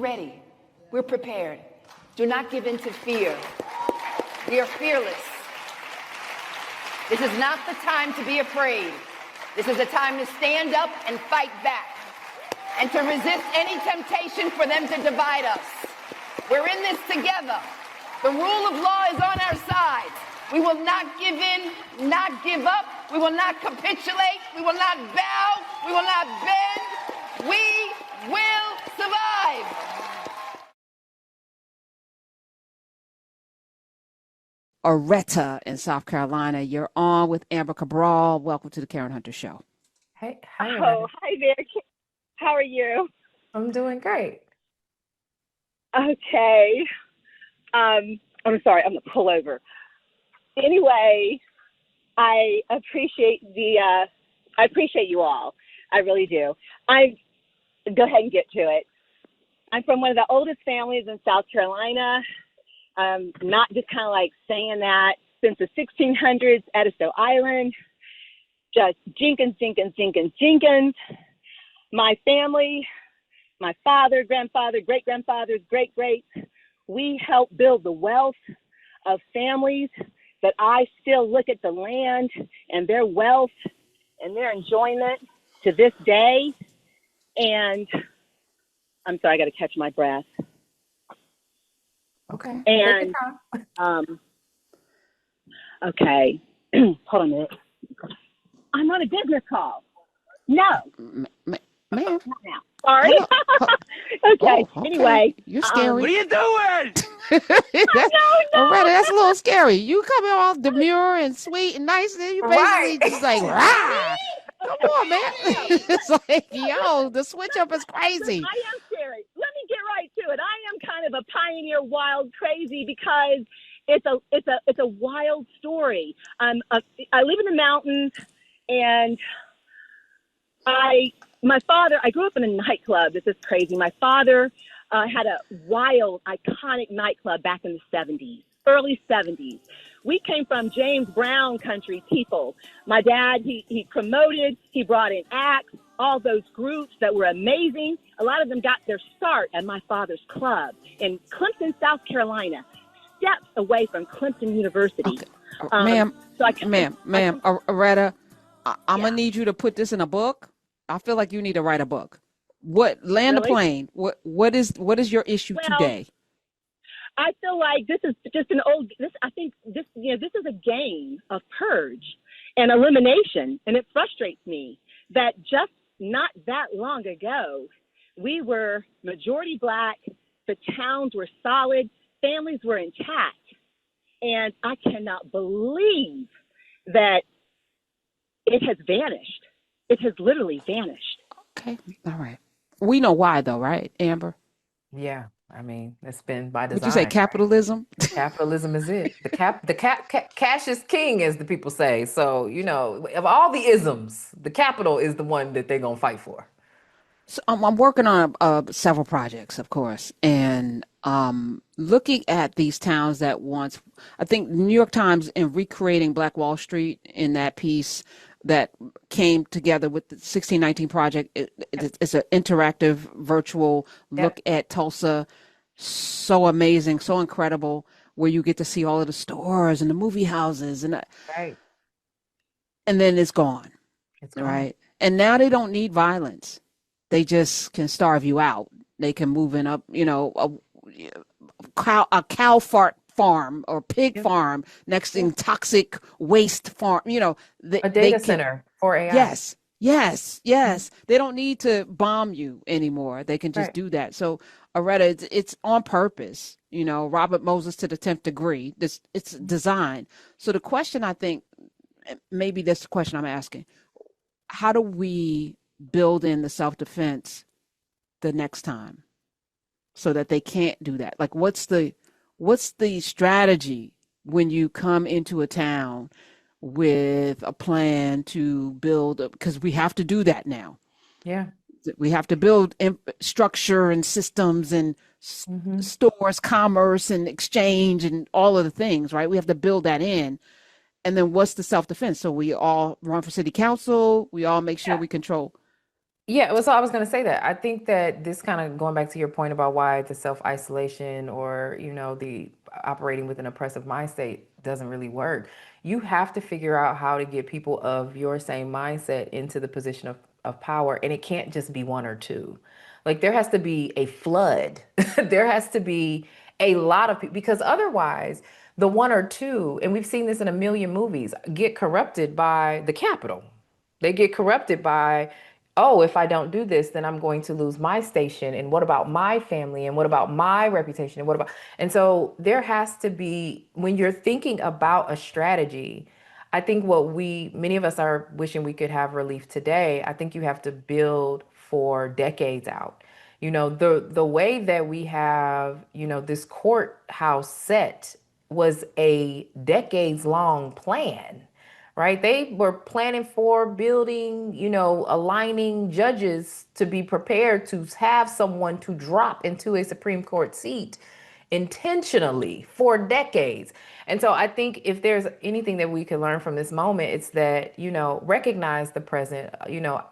ready. We're prepared. Do not give in to fear. We are fearless. This is not the time to be afraid. This is a time to stand up and fight back and to resist any temptation for them to divide us. We're in this together. The rule of law is on our side. We will not give in, not give up. We will not capitulate. We will not bow. We will not bend. We will survive. Aretta in South Carolina. You're on with Amber Cabral. Welcome to the Karen Hunter Show. Hi. Oh, hi there. How are you? I'm doing great. Okay. I'm sorry. I'm gonna pull over. Anyway, I appreciate I appreciate you all. I really do. Go ahead and get to it. I'm from one of the oldest families in South Carolina. Not just kind of like saying that, since the 1600s, Edisto Island, just Jenkins. My family, my father, grandfather, great-grandfathers, great-greats, we helped build the wealth of families that I still look at the land and their wealth and their enjoyment to this day. And I'm sorry, I got to catch my breath. Okay. And okay, hold on a minute. I'm on a business call. No, Ma'am. not now. Sorry. Okay. Anyway, you're scary. What are you doing? Aretta, that's a little scary. You coming all demure and sweet and nice, and you basically just like, rah. Come on, man. It's like, yo, the switch up is crazy. I am scary. Let me get right to it. I am kind of a pioneer, wild, crazy, because it's a wild story. I live in the mountains, and my father, I grew up in a nightclub. This is crazy. My father had a wild, iconic nightclub back in the 70s, early 70s. We came from James Brown country people. My dad, he promoted, he brought in acts, all those groups that were amazing. A lot of them got their start at my father's club in Clemson, South Carolina, steps away from Clemson University. Okay. Ma'am, Aretta, I'm going to need you to put this in a book. I feel like you need to write a book. Land the plane. What is your issue today? I feel like this is just an old. I think this is a game of purge and elimination, and it frustrates me that just not that long ago we were majority Black. The towns were solid. Families were intact, and I cannot believe that it has vanished. It has literally vanished. Okay, all right. We know why, though, right, Amber? Yeah, I mean, it's been by design. Would you say capitalism? Capitalism is it. Cash is king, as the people say. So, of all the isms, the capital is the one that they're going to fight for. So I'm working on several projects, of course, and looking at these towns that once, I think New York Times, in recreating Black Wall Street in that piece that came together with the 1619 Project, it's an interactive virtual look at Tulsa. So amazing, so incredible, where you get to see all of the stores and the movie houses, and then it's gone. Right? And now they don't need violence. They just can starve you out. They can move in up, a cow fart farm or pig farm next to toxic waste farm. A data center for AI. Yes. They don't need to bomb you anymore. They can just do that. So, Aretta, it's on purpose. Robert Moses to the 10th degree. It's designed. So the question, I think, maybe that's the question I'm asking: how do we build in the self-defense the next time so that they can't do that? Like, what's the strategy when you come into a town with a plan to build, because we have to do that now. Yeah. We have to build structure and systems and stores, commerce and exchange and all of the things, right? We have to build that in. And then what's the self-defense? So we all run for city council. We all make sure we control. Yeah, well, so I was going to say that. I think that this kind of going back to your point about why the self-isolation or, the operating with an oppressive mind state doesn't really work. You have to figure out how to get people of your same mindset into the position of power. And it can't just be one or two. Like there has to be a flood. There has to be a lot of people because otherwise the one or two, and we've seen this in a million movies, get corrupted by the capital. They get corrupted by, oh, if I don't do this, then I'm going to lose my station. And what about my family? And what about my reputation? And what about, and so there has to be, when you're thinking about a strategy, I think many of us are wishing we could have relief today. I think you have to build for decades out. The way that we have, this courthouse set was a decades long plan, right? They were planning for building, aligning judges to be prepared to have someone to drop into a Supreme Court seat intentionally for decades. And so I think if there's anything that we can learn from this moment, it's that, recognize the present,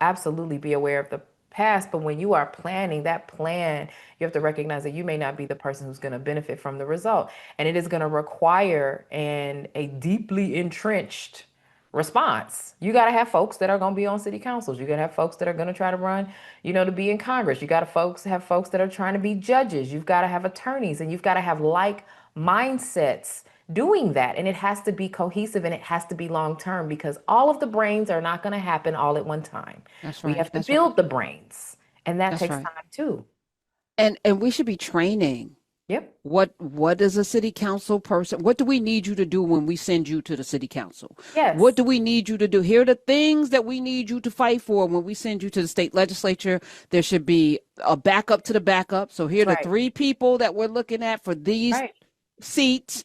absolutely be aware of the past. But when you are planning that plan, you have to recognize that you may not be the person who's going to benefit from the result. And it is going to require a deeply entrenched response. You got to have folks that are going to be on city councils. You got to have folks that are going to try to run, to be in Congress. You got to have folks that are trying to be judges. You've got to have attorneys, and you've got to have like mindsets doing that. And it has to be cohesive, and it has to be long term, because all of the brains are not going to happen all at one time. That's We right. have to That's right. build the brains, and that That's takes right. time too. And we should be training. Yep. What is a city council person? What do we need you to do when we send you to the city council? What Yes. do we need you to do? Here are the things that we need you to fight for when we send you to the state legislature. There should be a backup to the backup. So here are the Right. three people that we're looking at for these Right. seats.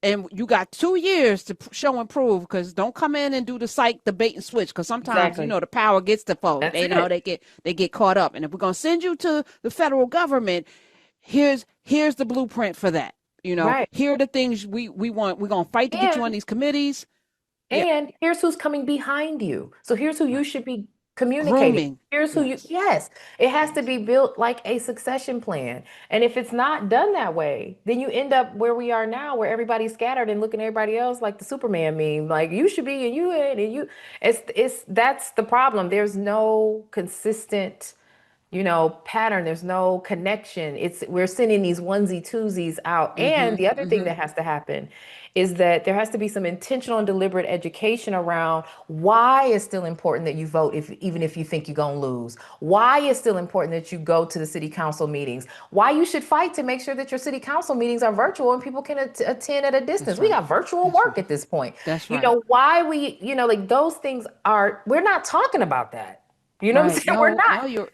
And you got 2 years to show and prove, because don't come in and do the psych debate and switch, because sometimes Exactly. the power gets to folk. That's They get caught up. And if we're gonna send you to the federal government, here's the blueprint for that. Right. Here are the things we want. We're gonna fight to get you on And these committees. Yeah, And here's who's coming behind you. So here's who you right. should be communicating. Grooming. Here's Yes, yes, it has to be built like a succession plan. And if it's not done that way, then you end up where we are now, where everybody's scattered and looking at everybody else like the Superman meme, like you should be and you ain't and you. That's the problem. There's no consistent pattern. There's no connection. We're sending these onesie twosies out. And mm-hmm, the other thing mm-hmm. that has to happen is that there has to be some intentional and deliberate education around why it's still important that you vote, even if you think you're going to lose. Why it's still important that you go to the city council meetings. Why you should fight to make sure that your city council meetings are virtual and people can attend at a distance. That's We right. got virtual That's work right. at this point. That's right. Why like those things we're not talking about that. You know what I'm Right. saying? We're No, not. no,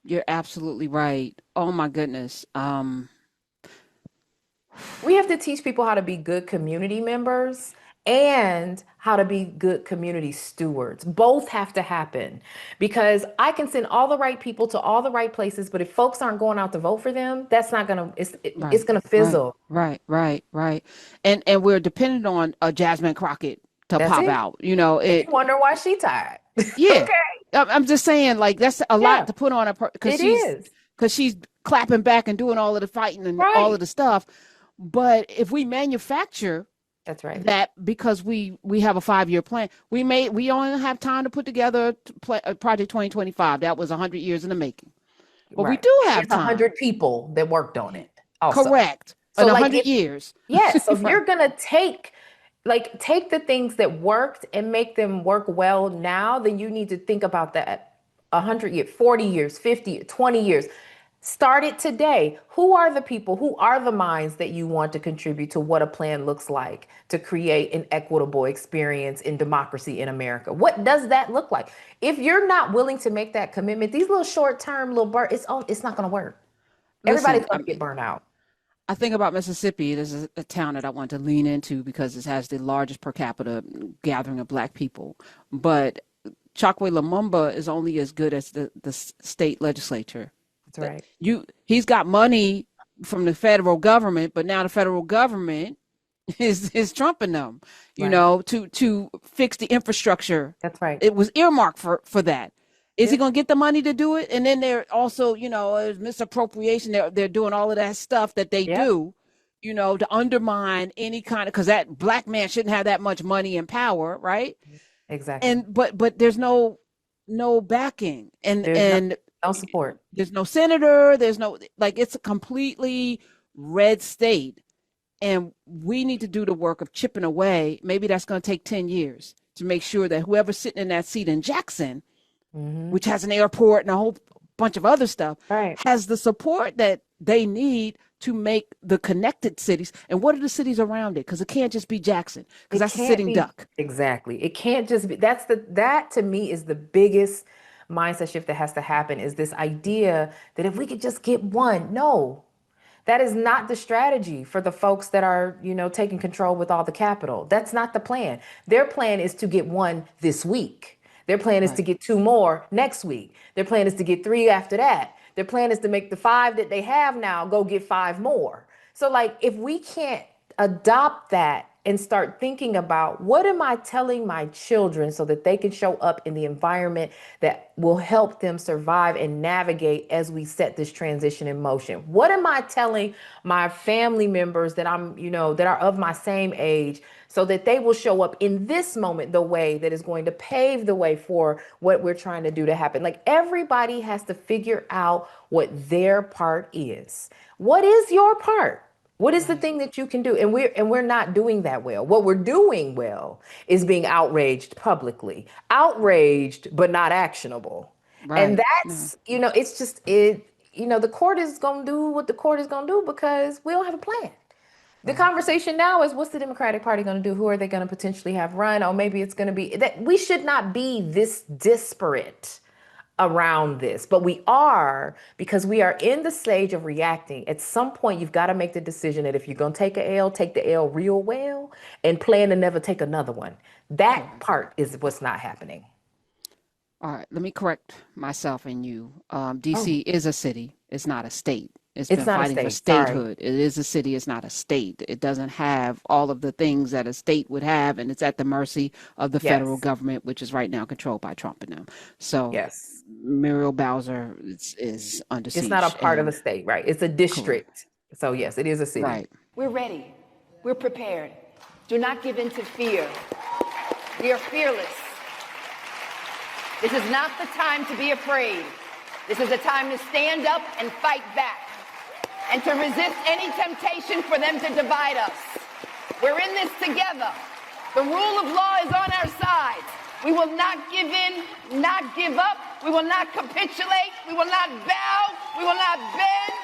you're absolutely right. Oh my goodness. We have to teach people how to be good community members and how to be good community stewards. Both have to happen, because I can send all the right people to all the right places, but if folks aren't going out to vote for them, that's not gonna it's Right, gonna right, fizzle. right. And we're dependent on Jasmine Crockett to That's pop it. out. And you wonder why she tired. Yeah. Okay. I'm just saying, like, that's a lot Yeah, to put on her, because it is. she's clapping back and doing all of the fighting and all of Right. the stuff. But if we manufacture That's right. that, because we have a 5-year plan, we only have time to put together Project 2025. That was 100 years in the making. But we Right. do And have it's a time. hundred people that worked on it also. Correct. So In a like 100 years. yes, so if Right. you're gonna take the things that worked and make them work well now, then you need to think about that 100 years, 40 years, 50, 20 years. Start it today. Who are the people, who are the minds that you want to contribute to what a plan looks like to create an equitable experience in democracy in America? What does that look like? If you're not willing to make that commitment, these little short-term little it's not going to work. Listen, Everybody's going to get burned out. I think about Mississippi. This is a town that I want to lean into because it has the largest per capita gathering of Black people. But Chokwe Lumumba is only as good as the state legislature. That's right. He's got money from the federal government, but now the federal government is trumping them, Right. to fix the infrastructure. That's right. It was earmarked for that. Is he going to get the money to do it? And then they're also, there's misappropriation. They're doing all of that stuff that they do, to undermine any kind of, because that black man shouldn't have that much money and power, right? Exactly. And but there's no backing, and no support. There's no senator. There's no, like, it's a completely red state, and we need to do the work of chipping away. Maybe that's going to take 10 years to make sure that whoever's sitting in that seat in Jackson, which has an airport and a whole bunch of other stuff, has the support that they need to make the connected cities. And what are the cities around it? Because it can't just be Jackson, because that's a sitting duck. Exactly. It can't just be, that to me is the biggest mindset shift that has to happen, is this idea that if we could just get one. No, that is not the strategy for the folks that are, taking control with all the capital. That's not the plan. Their plan is to get one this week. Their plan is to get 2 more next week. Their plan is to get 3 after that. Their plan is to make the 5 that they have now go get 5 more. So, like, if we can't adopt that and start thinking about, what am I telling my children so that they can show up in the environment that will help them survive and navigate as we set this transition in motion? What am I telling my family members that that are of my same age, so that they will show up in this moment the way that is going to pave the way for what we're trying to do to happen? Like, everybody has to figure out what their part is. What is your part? What is the thing that you can do? And we're not doing that well. What we're doing well is being outraged publicly, outraged but not actionable. Right. And that's, it's just the court is going to do what the court is going to do, because we don't have a plan. The conversation now is, what's the Democratic Party going to do? Who are they going to potentially have run? Or maybe it's going to be that we should not be this disparate around this, but we are, because we are in the stage of reacting. At some point, you've got to make the decision that if you're going to take take the L real well, and plan to never take another one. That part is what's not happening. All right, let me correct myself and you. DC is a city. It's not a state. It's been fighting for statehood. Sorry. It is a city. It's not a state. It doesn't have all of the things that a state would have, and it's at the mercy of the federal government, which is right now controlled by Trump and them. So Muriel Bowser is under siege. It's not a part of a state, right? It's a district. Correct. So yes, it is a city. Right. We're ready. We're prepared. Do not give in to fear. We are fearless. This is not the time to be afraid. This is a time to stand up and fight back, and to resist any temptation for them to divide us. We're in this together. The rule of law is on our side. We will not give in, not give up. We will not capitulate. We will not bow. We will not bend.